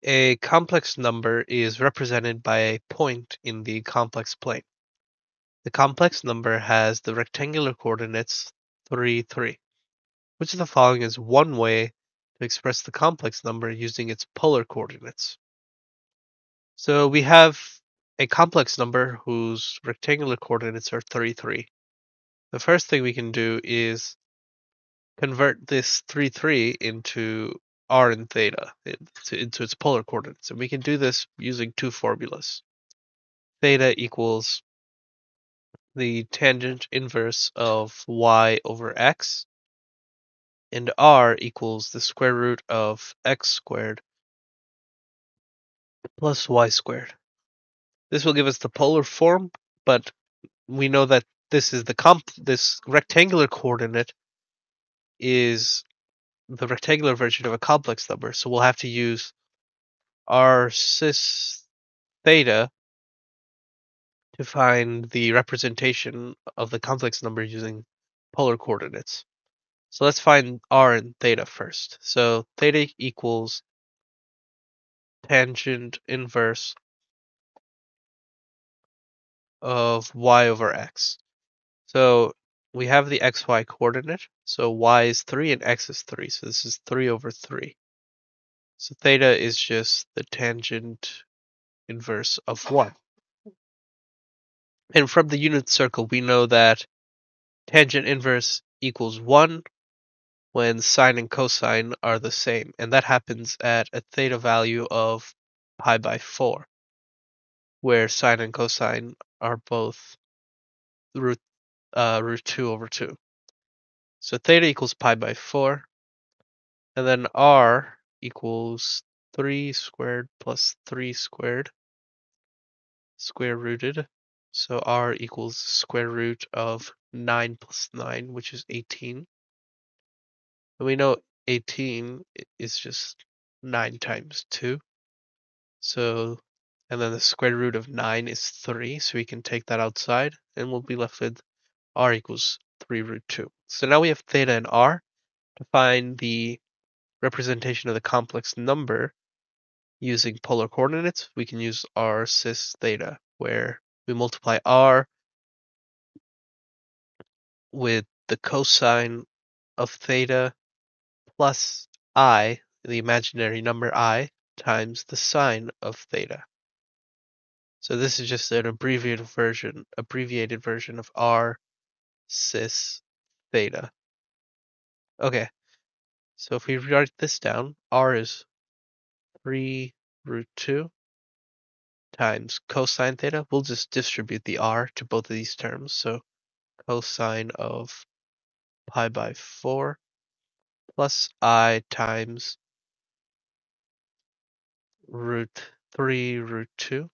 A complex number is represented by a point in the complex plane. The complex number has the rectangular coordinates 3, 3. Which of the following is one way to express the complex number using its polar coordinates? So we have a complex number whose rectangular coordinates are 3, 3. The first thing we can do is convert this 3, 3 into r and theta, into its polar coordinates. And we can do this using two formulas. Theta equals the tangent inverse of y over x, and r equals the square root of x squared plus y squared. This will give us the polar form, but we know that this is this rectangular coordinate is the rectangular version of a complex number, so we'll have to use r cis theta to find the representation of the complex number using polar coordinates. So let's find r and theta first. So theta equals tangent inverse of y over x. So we have the xy coordinate. So y is 3 and x is 3. So this is 3 over 3. So theta is just the tangent inverse of 1. And from the unit circle, we know that tangent inverse equals 1 when sine and cosine are the same. And that happens at a theta value of pi by 4, where sine and cosine are both root 2 over 2. So theta equals pi by 4. And then r equals 3 squared plus 3 squared, square rooted. So r equals square root of 9 plus 9, which is 18. And we know 18 is just 9 times 2. So, and then the square root of 9 is 3, so we can take that outside, and we'll be left with r equals 3 root 2. So now we have theta and r to find the representation of the complex number using polar coordinates. We can use r cis theta, where we multiply r with the cosine of theta plus I, the imaginary number I, times the sine of theta. So this is just an abbreviated version of r cis theta. Okay, so if we write this down, r is 3 root 2 times cosine theta. We'll just distribute the r to both of these terms. So cosine of pi by 4 plus I times root 3 root 2,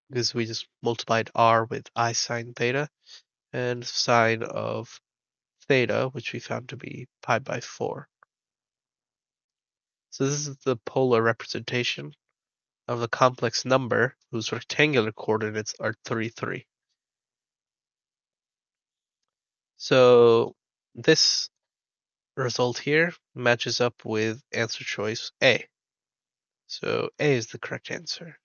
because we just multiplied r with I sine theta, and sine of theta, which we found to be pi by 4. So this is the polar representation of the complex number whose rectangular coordinates are 3, 3. So this result here matches up with answer choice A. So A is the correct answer.